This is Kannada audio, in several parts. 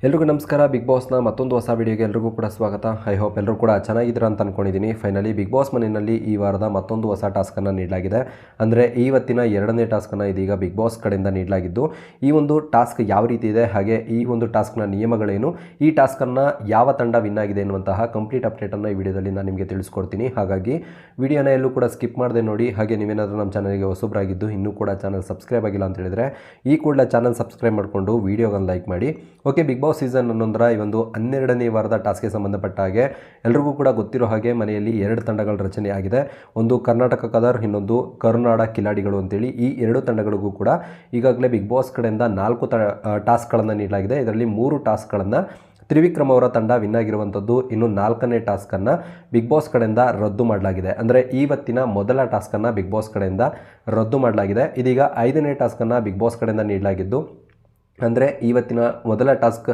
ಎಲ್ರಿಗೂ ನಮಸ್ಕಾರ. ಬಿಗ್ ಬಾಸ್ನ ಮತ್ತೊಂದು ಹೊಸ ವಿಡಿಯೋಗೆ ಎಲ್ರಿಗೂ ಕೂಡ ಸ್ವಾಗತ. ಐ ಹೋಪ್ ಎಲ್ಲರೂ ಕೂಡ ಚೆನ್ನಾಗಿದ್ದೀರಾ ಅಂತ ಅಂದ್ಕೊಂಡಿದ್ದೀನಿ. ಫೈನಲಿ ಬಿಗ್ ಬಾಸ್ ಮನೆಯಲ್ಲಿ ಈ ವಾರದ ಮತ್ತೊಂದು ಹೊಸ ಟಾಸ್ಕನ್ನು ನೀಡಲಾಗಿದೆ. ಅಂದರೆ ಇವತ್ತಿನ ಎರಡನೇ ಟಾಸ್ಕನ್ನು ಇದೀಗ ಬಿಗ್ ಬಾಸ್ ಕಡೆಯಿಂದ ನೀಡಲಾಗಿದ್ದು, ಈ ಒಂದು ಟಾಸ್ಕ್ ಯಾವ ರೀತಿ ಇದೆ, ಹಾಗೆ ಈ ಒಂದು ಟಾಸ್ಕ್ನ ನಿಯಮಗಳೇನು, ಈ ಟಾಸ್ಕನ್ನು ಯಾವ ತಂಡ ವಿನ್ ಆಗಿದೆ ಎನ್ನುವಂತಹ ಕಂಪ್ಲೀಟ್ ಅಪ್ಡೇಟನ್ನು ಈ ವಿಡಿಯೋದಲ್ಲಿ ನಾನು ನಿಮಗೆ ತಿಳಿಸ್ಕೊಡ್ತೀನಿ. ಹಾಗಾಗಿ ವಿಡಿಯೋನ ಎಲ್ಲೂ ಕೂಡ ಸ್ಕಿಪ್ ಮಾಡದೆ ನೋಡಿ. ಹಾಗೆ ನೀವೇನಾದರೂ ನಮ್ಮ ಚಾನಲ್ಗೆ ಹೊಸಬರಾಗಿದ್ದು ಇನ್ನೂ ಕೂಡ ಚಾನಲ್ ಸಬ್ಸ್ಕ್ರೈಬ್ ಆಗಿಲ್ಲ ಅಂತ ಹೇಳಿದರೆ ಈ ಕೂಡಲೇ ಚಾನಲ್ ಸಬ್ಸ್ಕ್ರೈಬ್ ಮಾಡಿಕೊಂಡು ವಿಡಿಯೋಗನ್ನು ಲೈಕ್ ಮಾಡಿ. ಓಕೆ, ಬಿಗ್ ಬಾಸ್ ಸೀಸನ್ 11ರ ಈ ಒಂದು 12ನೇ ವಾರದ ಟಾಸ್ಕ್ಗೆ ಸಂಬಂಧಪಟ್ಟ ಹಾಗೆ ಎಲ್ರಿಗೂ ಕೂಡ ಗೊತ್ತಿರೋ ಹಾಗೆ ಮನೆಯಲ್ಲಿ ಎರಡು ತಂಡಗಳ ರಚನೆ ಆಗಿದೆ. ಒಂದು ಕರ್ನಾಟಕ ಕದರ್, ಇನ್ನೊಂದು ಕರುನಾಡ ಕಿಲಾಡಿಗಳು ಅಂತೇಳಿ. ಈ ಎರಡು ತಂಡಗಳಿಗೂ ಕೂಡ ಈಗಾಗಲೇ ಬಿಗ್ ಬಾಸ್ ಕಡೆಯಿಂದ 4 ಟಾಸ್ಕ್ಗಳನ್ನು ನೀಡಲಾಗಿದೆ. ಇದರಲ್ಲಿ 3 ಟಾಸ್ಕ್ಗಳನ್ನು ತ್ರಿವಿಕ್ರಮ್ ಅವರ ತಂಡ ವಿನ್ ಆಗಿರುವಂಥದ್ದು. ಇನ್ನು 4ನೇ ಟಾಸ್ಕನ್ನು ಬಿಗ್ ಬಾಸ್ ಕಡೆಯಿಂದ ರದ್ದು ಮಾಡಲಾಗಿದೆ. ಅಂದರೆ ಇವತ್ತಿನ ಮೊದಲ ಟಾಸ್ಕನ್ನು ಬಿಗ್ ಬಾಸ್ ಕಡೆಯಿಂದ ರದ್ದು ಮಾಡಲಾಗಿದೆ. ಇದೀಗ 5ನೇ ಟಾಸ್ಕನ್ನು ಬಿಗ್ ಬಾಸ್ ಕಡೆಯಿಂದ ನೀಡಲಾಗಿದ್ದು, ಅಂದರೆ ಇವತ್ತಿನ ಮೊದಲ ಟಾಸ್ಕ್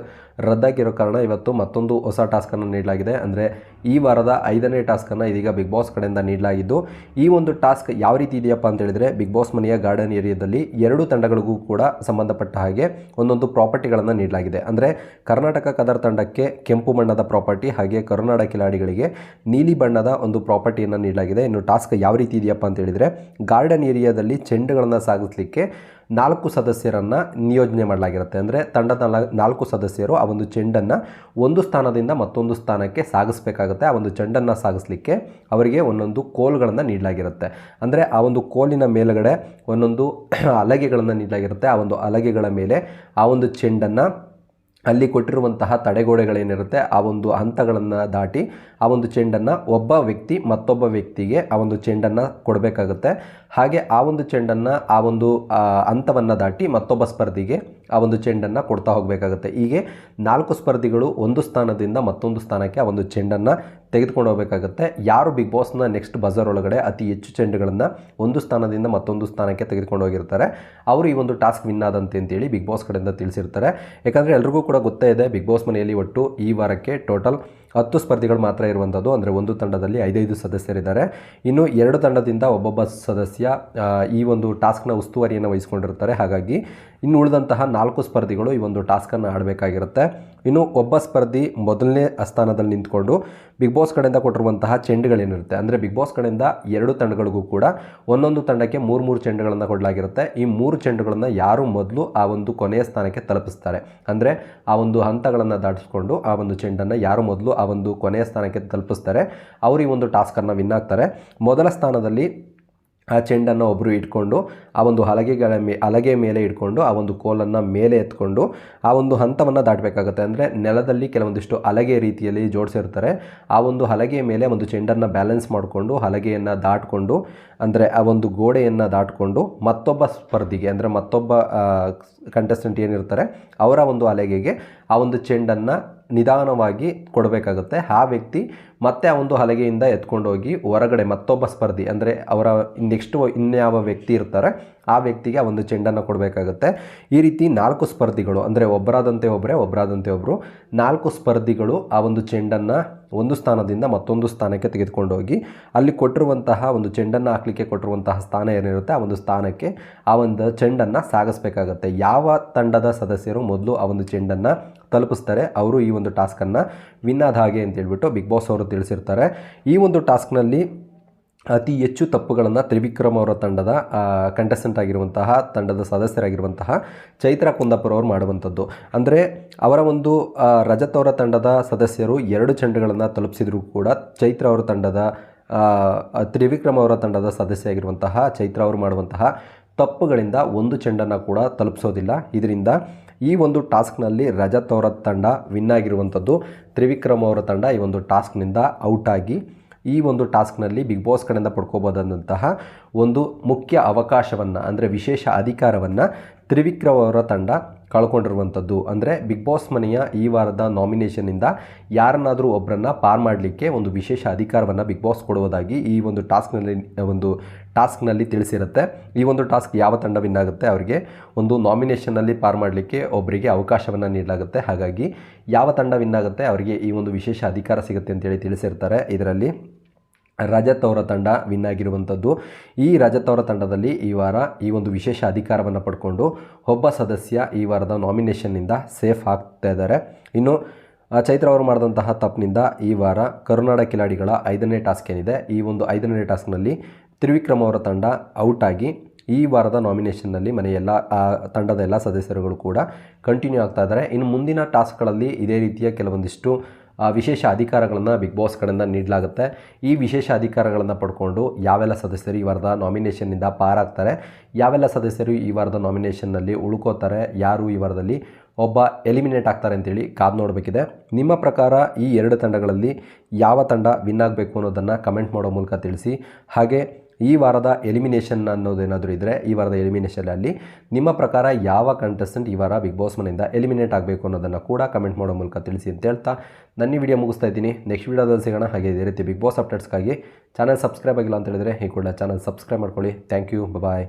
ರದ್ದಾಗಿರೋ ಕಾರಣ ಇವತ್ತು ಮತ್ತೊಂದು ಹೊಸ ಟಾಸ್ಕನ್ನು ನೀಡಲಾಗಿದೆ. ಅಂದರೆ ಈ ವಾರದ 5ನೇ ಟಾಸ್ಕನ್ನು ಇದೀಗ ಬಿಗ್ ಬಾಸ್ ಕಡೆಯಿಂದ ನೀಡಲಾಗಿದ್ದು, ಈ ಒಂದು ಟಾಸ್ಕ್ ಯಾವ ರೀತಿ ಇದೆಯಪ್ಪ ಅಂತ ಹೇಳಿದರೆ, ಬಿಗ್ ಬಾಸ್ ಮನೆಯ ಗಾರ್ಡನ್ ಏರಿಯಾದಲ್ಲಿ 2 ತಂಡಗಳಿಗೂ ಕೂಡ ಸಂಬಂಧಪಟ್ಟ ಹಾಗೆ ಒಂದೊಂದು ಪ್ರಾಪರ್ಟಿಗಳನ್ನು ನೀಡಲಾಗಿದೆ. ಅಂದರೆ ಕರ್ನಾಟಕ ಕದರ್ ತಂಡಕ್ಕೆ ಕೆಂಪು ಬಣ್ಣದ ಪ್ರಾಪರ್ಟಿ, ಹಾಗೆ ಕರುನಾಡ ಕಿಲಾಡಿಗಳಿಗೆ ನೀಲಿ ಬಣ್ಣದ ಒಂದು ಪ್ರಾಪರ್ಟಿಯನ್ನು ನೀಡಲಾಗಿದೆ. ಇನ್ನು ಟಾಸ್ಕ್ ಯಾವ ರೀತಿ ಇದೆಯಪ್ಪ ಅಂತ ಹೇಳಿದರೆ, ಗಾರ್ಡನ್ ಏರಿಯಾದಲ್ಲಿ ಚೆಂಡುಗಳನ್ನು ಸಾಗಿಸಲಿಕ್ಕೆ 4 ಸದಸ್ಯರನ್ನು ನಿಯೋಜನೆ ಮಾಡಲಾಗಿರುತ್ತೆ. ಅಂದರೆ ತಂಡದ 4 ಸದಸ್ಯರು ಆ ಒಂದು ಚೆಂಡನ್ನು ಒಂದು ಸ್ಥಾನದಿಂದ ಮತ್ತೊಂದು ಸ್ಥಾನಕ್ಕೆ ಸಾಗಿಸಬೇಕಾಗುತ್ತೆ. ಆ ಒಂದು ಚೆಂಡನ್ನು ಸಾಗಿಸಲಿಕ್ಕೆ ಅವರಿಗೆ ಒಂದೊಂದು ಕೋಲ್ಗಳನ್ನು ನೀಡಲಾಗಿರುತ್ತೆ. ಅಂದರೆ ಆ ಒಂದು ಕೋಲಿನ ಮೇಲುಗಡೆ ಒಂದೊಂದು ಹಲಗೆಗಳನ್ನು ನೀಡಲಾಗಿರುತ್ತೆ. ಆ ಒಂದು ಹಲಗೆಗಳ ಮೇಲೆ ಆ ಒಂದು ಚೆಂಡನ್ನು ಅಲ್ಲಿ ಕೊಟ್ಟಿರುವಂತಹ ತಡೆಗೋಡೆಗಳೇನಿರುತ್ತೆ ಆ ಒಂದು ಹಂತಗಳನ್ನು ದಾಟಿ ಆ ಒಂದು ಚೆಂಡನ್ನು ಒಬ್ಬ ವ್ಯಕ್ತಿ ಮತ್ತೊಬ್ಬ ವ್ಯಕ್ತಿಗೆ ಆ ಒಂದು ಚೆಂಡನ್ನು ಕೊಡಬೇಕಾಗುತ್ತೆ. ಹಾಗೆ ಆ ಒಂದು ಚೆಂಡನ್ನು ಆ ಒಂದು ಹಂತವನ್ನು ದಾಟಿ ಮತ್ತೊಬ್ಬ ಸ್ಪರ್ಧಿಗೆ ಆ ಒಂದು ಚೆಂಡನ್ನು ಕೊಡ್ತಾ ಹೋಗಬೇಕಾಗುತ್ತೆ. ಹೀಗೆ 4 ಸ್ಪರ್ಧಿಗಳು ಒಂದು ಸ್ಥಾನದಿಂದ ಮತ್ತೊಂದು ಸ್ಥಾನಕ್ಕೆ ಆ ಒಂದು ಚೆಂಡನ್ನು ತೆಗೆದುಕೊಂಡು ಹೋಗಬೇಕಾಗುತ್ತೆ. ಯಾರು ಬಿಗ್ ಬಾಸ್ನ ನೆಕ್ಸ್ಟ್ ಬಜರ್ ಒಳಗಡೆ ಅತಿ ಹೆಚ್ಚು ಚೆಂಡುಗಳನ್ನು ಒಂದು ಸ್ಥಾನದಿಂದ ಮತ್ತೊಂದು ಸ್ಥಾನಕ್ಕೆ ತೆಗೆದುಕೊಂಡು ಹೋಗಿರ್ತಾರೆ, ಅವರು ಈ ಒಂದು ಟಾಸ್ಕ್ ವಿನ್ ಆದಂತೆ ಅಂತೇಳಿ ಬಿಗ್ ಬಾಸ್ ಕಡೆಯಿಂದ ತಿಳಿಸಿರ್ತಾರೆ. ಯಾಕಂದರೆ ಎಲ್ರಿಗೂ ಕೂಡ ಗೊತ್ತೇ ಇದೆ, ಬಿಗ್ ಬಾಸ್ ಮನೆಯಲ್ಲಿ ಒಟ್ಟು ಈ ವಾರಕ್ಕೆ ಟೋಟಲ್ 10 ಸ್ಪರ್ಧಿಗಳು ಮಾತ್ರ ಇರುವಂಥದ್ದು. ಅಂದರೆ ಒಂದು ತಂಡದಲ್ಲಿ 5 ಸದಸ್ಯರಿದ್ದಾರೆ. ಇನ್ನು 2 ತಂಡದಿಂದ ಒಬ್ಬೊಬ್ಬ ಸದಸ್ಯ ಈ ಒಂದು ಟಾಸ್ಕ್ನ ಉಸ್ತುವಾರಿಯನ್ನು ವಹಿಸ್ಕೊಂಡಿರ್ತಾರೆ. ಹಾಗಾಗಿ ಇನ್ನು ಉಳಿದಂತಹ 4 ಸ್ಪರ್ಧಿಗಳು ಈ ಒಂದು ಟಾಸ್ಕನ್ನು ಆಡಬೇಕಾಗಿರುತ್ತೆ. ಇನ್ನು ಒಬ್ಬ ಸ್ಪರ್ಧಿ ಮೊದಲನೇ ಸ್ಥಾನದಲ್ಲಿ ನಿಂತ್ಕೊಂಡು ಬಿಗ್ ಬಾಸ್ ಕಡೆಯಿಂದ ಕೊಟ್ಟಿರುವಂತಹ ಚೆಂಡುಗಳೇನಿರುತ್ತೆ, ಅಂದರೆ ಬಿಗ್ ಬಾಸ್ ಕಡೆಯಿಂದ 2 ತಂಡಗಳಿಗೂ ಕೂಡ ಒಂದೊಂದು ತಂಡಕ್ಕೆ 3 ಚೆಂಡುಗಳನ್ನು ಕೊಡಲಾಗಿರುತ್ತೆ. ಈ 3 ಚೆಂಡುಗಳನ್ನು ಯಾರು ಮೊದಲು ಆ ಒಂದು ಕೊನೆಯ ಸ್ಥಾನಕ್ಕೆ ತಲುಪಿಸ್ತಾರೆ, ಅಂದರೆ ಆ ಒಂದು ಹಂತಗಳನ್ನು ದಾಟಿಸ್ಕೊಂಡು ಆ ಒಂದು ಚೆಂಡನ್ನು ಯಾರು ಮೊದಲು ಆ ಒಂದು ಕೊನೆಯ ಸ್ಥಾನಕ್ಕೆ ತಲುಪಿಸ್ತಾರೆ ಅವರು ಈ ಒಂದು ಟಾಸ್ಕನ್ನು ವಿನ್ ಆಗ್ತಾರೆ. ಮೊದಲ ಸ್ಥಾನದಲ್ಲಿ ಆ ಚೆಂಡನ್ನು ಒಬ್ಬರು ಇಟ್ಕೊಂಡು ಆ ಒಂದು ಹಲಗೆ ಮೇಲೆ ಇಟ್ಕೊಂಡು ಆ ಒಂದು ಕೋಲನ್ನು ಮೇಲೆ ಎತ್ಕೊಂಡು ಆ ಒಂದು ಹಂತವನ್ನು ದಾಟಬೇಕಾಗುತ್ತೆ. ಅಂದರೆ ನೆಲದಲ್ಲಿ ಕೆಲವೊಂದಿಷ್ಟು ಹಲಗೆ ರೀತಿಯಲ್ಲಿ ಜೋಡಿಸಿರ್ತಾರೆ. ಆ ಒಂದು ಹಲಗೆಯ ಮೇಲೆ ಒಂದು ಚೆಂಡನ್ನು ಬ್ಯಾಲೆನ್ಸ್ ಮಾಡಿಕೊಂಡು ಹಲಗೆಯನ್ನು ದಾಟಿಕೊಂಡು, ಅಂದರೆ ಆ ಒಂದು ಗೋಡೆಯನ್ನು ದಾಟಿಕೊಂಡು ಮತ್ತೊಬ್ಬ ಸ್ಪರ್ಧಿಗೆ, ಅಂದರೆ ಮತ್ತೊಬ್ಬ ಕಂಟೆಸ್ಟೆಂಟ್ ಏನಿರ್ತಾರೆ ಅವರ ಒಂದು ಹಲಗೆಗೆ ಆ ಒಂದು ಚೆಂಡನ್ನು ನಿಧಾನವಾಗಿ ಕೊಡಬೇಕಾಗುತ್ತೆ. ಆ ವ್ಯಕ್ತಿ ಮತ್ತೆ ಆ ಒಂದು ಹಲಗೆಯಿಂದ ಎತ್ಕೊಂಡೋಗಿ ಹೊರಗಡೆ ಮತ್ತೊಬ್ಬ ಸ್ಪರ್ಧಿ, ಅಂದರೆ ಅವರ ನೆಕ್ಸ್ಟ್ ಇನ್ಯಾವ ವ್ಯಕ್ತಿ ಇರ್ತಾರೆ ಆ ವ್ಯಕ್ತಿಗೆ ಆ ಒಂದು ಚೆಂಡನ್ನು ಕೊಡಬೇಕಾಗುತ್ತೆ. ಈ ರೀತಿ 4 ಸ್ಪರ್ಧಿಗಳು, ಅಂದರೆ ಒಬ್ಬರಾದಂತೆ ಒಬ್ಬರು 4 ಸ್ಪರ್ಧಿಗಳು ಆ ಒಂದು ಚೆಂಡನ್ನು ಒಂದು ಸ್ಥಾನದಿಂದ ಮತ್ತೊಂದು ಸ್ಥಾನಕ್ಕೆ ತೆಗೆದುಕೊಂಡೋಗಿ ಅಲ್ಲಿ ಕೊಟ್ಟಿರುವಂತಹ ಒಂದು ಚೆಂಡನ್ನು ಹಾಕಲಿಕ್ಕೆ ಕೊಟ್ಟಿರುವಂತಹ ಸ್ಥಾನ ಏನಿರುತ್ತೆ ಆ ಒಂದು ಸ್ಥಾನಕ್ಕೆ ಆ ಒಂದು ಚೆಂಡನ್ನು ಸಾಗಿಸಬೇಕಾಗುತ್ತೆ. ಯಾವ ತಂಡದ ಸದಸ್ಯರು ಮೊದಲು ಆ ಒಂದು ಚೆಂಡನ್ನು ತಲುಪಿಸ್ತಾರೆ ಅವರು ಈ ಒಂದು ಟಾಸ್ಕನ್ನು ವಿನ್ ಆದ ಹಾಗೆ ಅಂತೇಳ್ಬಿಟ್ಟು ಬಿಗ್ ಬಾಸ್ ಅವರು ತಿಳಿಸಿರ್ತಾರೆ. ಈ ಒಂದು ಟಾಸ್ಕ್ನಲ್ಲಿ ಅತಿ ಹೆಚ್ಚು ತಪ್ಪುಗಳನ್ನು ತ್ರಿವಿಕ್ರಮ್ ಅವರ ತಂಡದ ಕಂಟೆಸ್ಟೆಂಟ್ ಆಗಿರುವಂತಹ ತಂಡದ ಸದಸ್ಯರಾಗಿರುವಂತಹ ಚೈತ್ರ ಕುಂದಾಪುರ ಅವರು ಮಾಡುವಂಥದ್ದು. ಅಂದರೆ ಅವರ ಒಂದು ರಜತ್ ಅವರ ತಂಡದ ಸದಸ್ಯರು 2 ಚೆಂಡುಗಳನ್ನು ತಲುಪಿಸಿದ್ರು ಕೂಡ ಚೈತ್ರ ಅವರ ತಂಡದ ತ್ರಿವಿಕ್ರಮ್ ಅವರ ತಂಡದ ಸದಸ್ಯ ಆಗಿರುವಂತಹ ಚೈತ್ರ ಅವರು ಮಾಡುವಂತಹ ತಪ್ಪುಗಳಿಂದ ಒಂದು ಚೆಂಡನ್ನು ಕೂಡ ತಲುಪಿಸೋದಿಲ್ಲ. ಇದರಿಂದ ಈ ಒಂದು ಟಾಸ್ಕ್ನಲ್ಲಿ ರಜತ್ ಅವರ ತಂಡ ವಿನ್ ಆಗಿರುವಂಥದ್ದು. ತ್ರಿವಿಕ್ರಮ್ ಅವರ ತಂಡ ಈ ಒಂದು ಟಾಸ್ಕ್ನಿಂದ ಔಟ್ ಆಗಿ ಈ ಒಂದು ಟಾಸ್ಕ್ನಲ್ಲಿ ಬಿಗ್ ಬಾಸ್ ಕಡೆಯಿಂದ ಪಡ್ಕೋಬೋದಂತಹ ಒಂದು ಮುಖ್ಯ ಅವಕಾಶವನ್ನು, ಅಂದರೆ ವಿಶೇಷ ಅಧಿಕಾರವನ್ನು ತ್ರಿವಿಕ್ರಮ್ ಅವರ ತಂಡ ಕಳ್ಕೊಂಡಿರುವಂಥದ್ದು. ಅಂದರೆ ಬಿಗ್ ಬಾಸ್ ಮನೆಯ ಈ ವಾರದ ನಾಮಿನೇಷನ್ನಿಂದ ಯಾರನ್ನಾದರೂ ಒಬ್ಬರನ್ನು ಪಾರ್ ಮಾಡಲಿಕ್ಕೆ ಒಂದು ವಿಶೇಷ ಅಧಿಕಾರವನ್ನು ಬಿಗ್ ಬಾಸ್ ಕೊಡುವುದಾಗಿ ಈ ಒಂದು ಟಾಸ್ಕ್ನಲ್ಲಿ ತಿಳಿಸಿರುತ್ತೆ. ಈ ಒಂದು ಟಾಸ್ಕ್ ಯಾವ ತಂಡ ವಿನ್ ಆಗುತ್ತೆ ಅವರಿಗೆ ಒಂದು ನಾಮಿನೇಷನ್ನಲ್ಲಿ ಪಾರ್ ಮಾಡಲಿಕ್ಕೆ ಒಬ್ಬರಿಗೆ ಅವಕಾಶವನ್ನು ನೀಡಲಾಗುತ್ತೆ. ಹಾಗಾಗಿ ಯಾವ ತಂಡ ವಿನ್ ಆಗುತ್ತೆ ಅವರಿಗೆ ಈ ಒಂದು ವಿಶೇಷ ಅಧಿಕಾರ ಸಿಗುತ್ತೆ ಅಂತೇಳಿ ತಿಳಿಸಿರ್ತಾರೆ. ಇದರಲ್ಲಿ ರಜತ್ ಅವರ ತಂಡ ವಿನ್ ಆಗಿರುವಂಥದ್ದು. ಈ ರಜತ್ ಅವರ ತಂಡದಲ್ಲಿ ಈ ವಾರ ಈ ಒಂದು ವಿಶೇಷ ಅಧಿಕಾರವನ್ನು ಪಡ್ಕೊಂಡು ಒಬ್ಬ ಸದಸ್ಯ ಈ ವಾರದ ನಾಮಿನೇಷನ್ನಿಂದ ಸೇಫ್ ಆಗ್ತಾ ಇದ್ದಾರೆ. ಇನ್ನು ಚೈತ್ರ ಅವರು ಮಾಡಿದಂತಹ ತಪ್ಪಿನಿಂದ ಈ ವಾರ ಕರುನಾಡ ಕಿಲಾಡಿಗಳ 5ನೇ ಟಾಸ್ಕ್ ಏನಿದೆ, ಈ ಒಂದು 5ನೇ ಟಾಸ್ಕ್ನಲ್ಲಿ ತ್ರಿವಿಕ್ರಮ್ ಅವರ ತಂಡ ಔಟ್ ಆಗಿ ಈ ವಾರದ ನಾಮಿನೇಷನ್ನಲ್ಲಿ ತಂಡದ ಎಲ್ಲ ಸದಸ್ಯರುಗಳು ಕೂಡ ಕಂಟಿನ್ಯೂ ಆಗ್ತಾ ಇದ್ದಾರೆ. ಇನ್ನು ಮುಂದಿನ ಟಾಸ್ಕ್ಗಳಲ್ಲಿ ಇದೇ ರೀತಿಯ ಕೆಲವೊಂದಿಷ್ಟು ವಿಶೇಷ ಅಧಿಕಾರಗಳನ್ನು ಬಿಗ್ ಬಾಸ್ ಕಡೆಯಿಂದ ನೀಡಲಾಗುತ್ತೆ. ಈ ವಿಶೇಷ ಅಧಿಕಾರಗಳನ್ನು ಪಡ್ಕೊಂಡು ಯಾವೆಲ್ಲ ಸದಸ್ಯರು ಈ ವಾರದ ನಾಮಿನೇಷನ್ನಿಂದ ಪಾರಾಗ್ತಾರೆ, ಯಾವೆಲ್ಲ ಸದಸ್ಯರು ಈ ವಾರದ ನಾಮಿನೇಷನ್ನಲ್ಲಿ ಉಳ್ಕೋತಾರೆ, ಯಾರು ಈ ವಾರದಲ್ಲಿ ಒಬ್ಬ ಎಲಿಮಿನೇಟ್ ಆಗ್ತಾರೆ ಅಂತೇಳಿ ಕಾದು ನೋಡಬೇಕಿದೆ. ನಿಮ್ಮ ಪ್ರಕಾರ ಈ 2 ತಂಡಗಳಲ್ಲಿ ಯಾವ ತಂಡ ವಿನ್ ಆಗಬೇಕು ಅನ್ನೋದನ್ನು ಕಮೆಂಟ್ ಮಾಡೋ ಮೂಲಕ ತಿಳಿಸಿ. ಹಾಗೆ ಈ ವಾರದ ಎಲಿಮಿನೇಷನ್ ಅನ್ನೋದೇನಾದರೂ ಇದ್ದರೆ ಈ ವಾರದ ಎಲಿಮಿನೇಷನಲ್ಲಿ ನಿಮ್ಮ ಪ್ರಕಾರ ಯಾವ ಕಂಟೆಸ್ಟೆಂಟ್ ಈ ವಾರ ಬಿಗ್ ಬಾಸ್ ಮನೆಯಿಂದ ಎಲಿಮಿನೇಟ್ ಆಗಬೇಕು ಅನ್ನೋದನ್ನು ಕೂಡ ಕಮೆಂಟ್ ಮಾಡೋ ಮೂಲಕ ತಿಳಿಸಿ ಅಂತ ಹೇಳ್ತಾ ನನ್ನ ವಿಡಿಯೋ ಮುಗಿಸ್ತಾ ಇದ್ದೀನಿ. ನೆಕ್ಸ್ಟ್ ವಿಡಿಯೋದಲ್ಲಿ ಸಿಗೋಣ. ಹಾಗೆ ಇದೇ ರೀತಿ ಬಿಗ್ ಬಾಸ್ ಅಪ್ಡೇಟ್ಸ್ಗಾಗಿ ಚಾನಲ್ ಸಬ್ಸ್ಕ್ರೈಬ್ ಆಗಿಲ್ಲ ಅಂತ ಹೇಳಿದರೆ ಈ ಕೂಡ ಚಾನಲ್ ಸಬ್ಸ್ಕ್ರೈಬ್ ಮಾಡ್ಕೊಳ್ಳಿ. Thank you, bye.